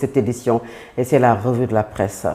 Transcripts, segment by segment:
Cette édition et c'est la revue de la presse.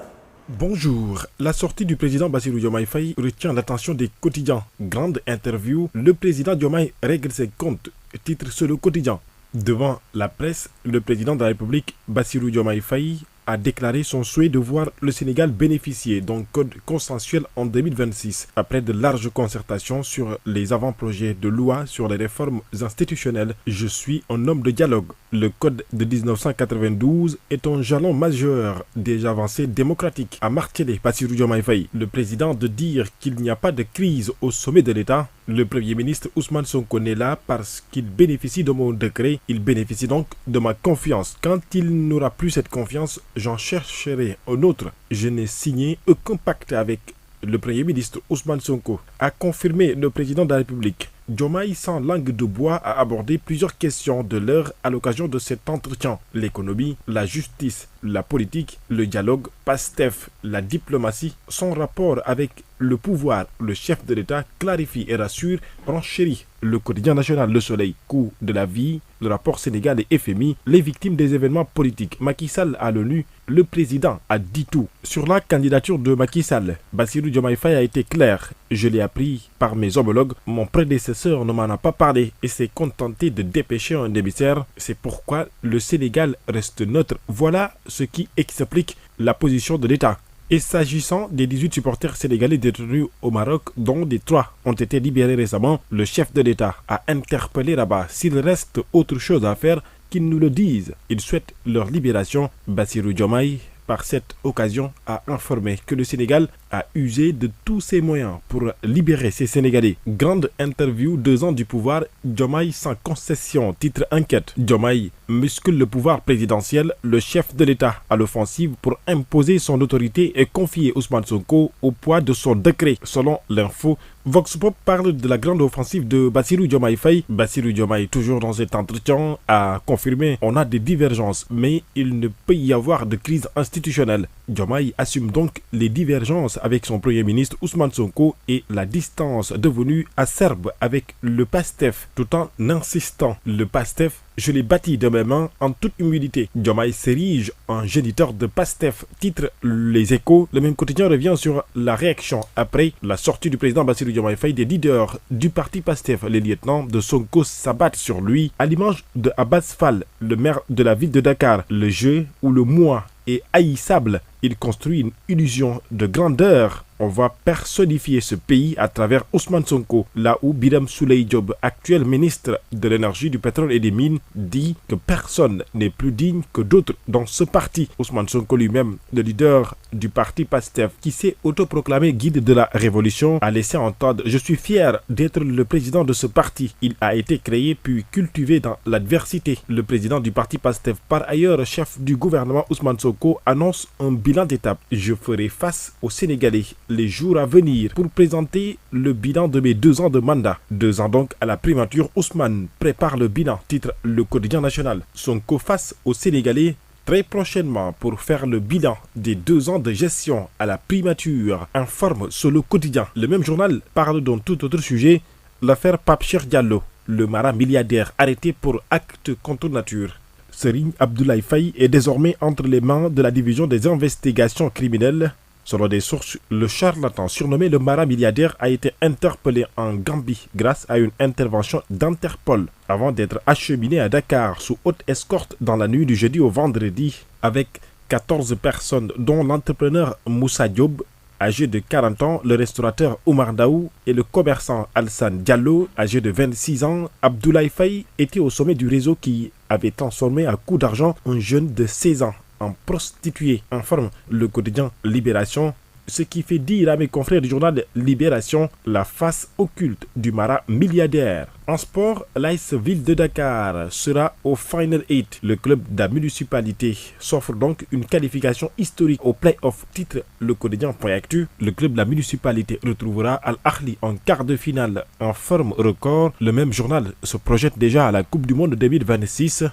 Bonjour. La sortie du président Bassirou Diomaye Faye retient l'attention des quotidiens. Grande interview, le président Diomaye règle ses comptes. Titre sur le quotidien. Devant la presse, le président de la République Bassirou Diomaye Faye a déclaré son souhait de voir le Sénégal bénéficier d'un code consensuel en 2026, après de larges concertations sur les avant-projets de loi sur les réformes institutionnelles. Je suis un homme de dialogue. Le code de 1992 est un jalon majeur des avancées démocratiques, a martelé Bassirou Diomaye Faye. Le président de dire qu'il n'y a pas de crise au sommet de l'État. Le Premier ministre Ousmane Sonko n'est là parce qu'il bénéficie de mon décret. Il bénéficie donc de ma confiance. Quand il n'aura plus cette confiance, j'en chercherai un autre. Je n'ai signé aucun pacte avec le Premier ministre Ousmane Sonko, a confirmé le président de la République. Diomaye, sans langue de bois, a abordé plusieurs questions de l'heure à l'occasion de cet entretien. L'économie, la justice, la politique, le dialogue, PASTEF, la diplomatie, son rapport avec le pouvoir. Le chef de l'État clarifie et rassure, renchérit le quotidien national Le Soleil. Coût de la vie, le rapport Sénégal et FMI, les victimes des événements politiques. Macky Sall à l'ONU, le président a dit tout. Sur la candidature de Macky Sall, Bassirou Diomaye Faye a été clair. Je l'ai appris par mes homologues. Mon prédécesseur ne m'en a pas parlé et s'est contenté de dépêcher un émissaire. C'est pourquoi le Sénégal reste neutre. Voilà ce qui explique la position de l'État. Et s'agissant des 18 supporters sénégalais détenus au Maroc, dont des 3 ont été libérés récemment, le chef de l'État a interpellé Rabat. S'il reste autre chose à faire, qu'ils nous le disent. Il souhaite leur libération. Bassirou Diomaye, par cette occasion, a informé que le Sénégal a usé de tous ses moyens pour libérer ces Sénégalais. Grande interview, 2 ans du pouvoir, Diomaye sans concession, titre enquête. Diomaye muscle le pouvoir présidentiel, le chef de l'État à l'offensive pour imposer son autorité et confier Ousmane Sonko au poids de son décret. Selon l'info, Vox Pop parle de la grande offensive de Bassirou Diomaye Faye. Bassirou Diomaye, toujours dans cet entretien, a confirmé on a des divergences, mais il ne peut y avoir de crise institutionnelle. Diomaye assume donc les divergences avec son Premier ministre Ousmane Sonko et la distance devenue acerbe avec le PASTEF, tout en insistant. Le PASTEF, je l'ai bâti de mes mains en toute humilité. Diomaye s'érige en géniteur de PASTEF, titre Les Échos. Le même quotidien revient sur la réaction après la sortie du président Bassirou Diomaye Faye. Des leaders du parti PASTEF, les lieutenants de Sonko, s'abattent sur lui, à l'image de Abbas Fall, le maire de la ville de Dakar. Le jeu ou le moi est haïssable. Il construit une illusion de grandeur. On va personnifier ce pays à travers Ousmane Sonko, là où Birame Souleye Diop, actuel ministre de l'énergie, du pétrole et des mines, dit que personne n'est plus digne que d'autres dans ce parti. Ousmane Sonko lui-même, le leader du parti PASTEF, qui s'est autoproclamé guide de la révolution, a laissé entendre « Je suis fier d'être le président de ce parti. Il a été créé puis cultivé dans l'adversité. » Le président du parti PASTEF, par ailleurs chef du gouvernement Ousmane Sonko, annonce un bilan d'étape. « Je ferai face aux Sénégalais les jours à venir pour présenter le bilan de mes 2 ans de mandat. 2 ans donc à la primature, Ousmane prépare le bilan, titre le quotidien national. Sonko face aux Sénégalais très prochainement pour faire le bilan des 2 ans de gestion à la primature, informe sur le quotidien. Le même journal parle d'un tout autre sujet, l'affaire Pape Cheikh Diallo, le marin milliardaire arrêté pour acte contre nature. Serigne Abdoulaye Faye est désormais entre les mains de la division des investigations criminelles. Selon des sources, le charlatan surnommé le marin milliardaire a été interpellé en Gambie grâce à une intervention d'Interpol avant d'être acheminé à Dakar sous haute escorte dans la nuit du jeudi au vendredi avec 14 personnes dont l'entrepreneur Moussa Diop, âgé de 40 ans, le restaurateur Oumar Daou et le commerçant Alsan Diallo, âgé de 26 ans. Abdoulaye Faye était au sommet du réseau qui avait transformé à coups d'argent un jeune de 16 ans en prostituée, informe le quotidien Libération. Ce qui fait dire à mes confrères du journal Libération la face occulte du marin milliardaire. En sport, l'AS Ville de Dakar sera au Final 8. Le club de la municipalité s'offre donc une qualification historique au play-off, titre le quotidien.actu. Le club de la municipalité retrouvera Al-Ahli en quart de finale en forme record. Le même journal se projette déjà à la Coupe du Monde 2026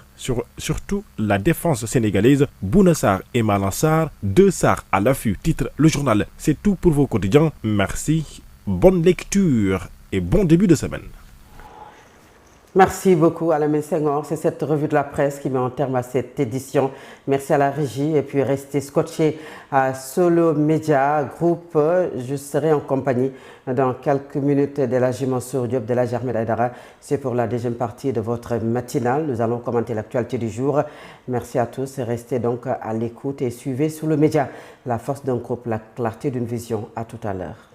surtout la défense sénégalaise. Bouna Sarr et Malang Sarr, 2 Sarr à l'affût, titre le journal. C'est tout pour vos quotidiens. Merci, bonne lecture et bon début de semaine. Merci beaucoup Alamine Senghor. C'est cette revue de la presse qui met en terme à cette édition. Merci à la régie et puis restez scotchés à Solo Media Group. Je serai en compagnie dans quelques minutes de la Mansour Diop, de la Ahmed Aïdara. C'est pour la deuxième partie de votre matinale. Nous allons commenter l'actualité du jour. Merci à tous. Restez donc à l'écoute et suivez Solo Media, la force d'un groupe, la clarté d'une vision. À tout à l'heure.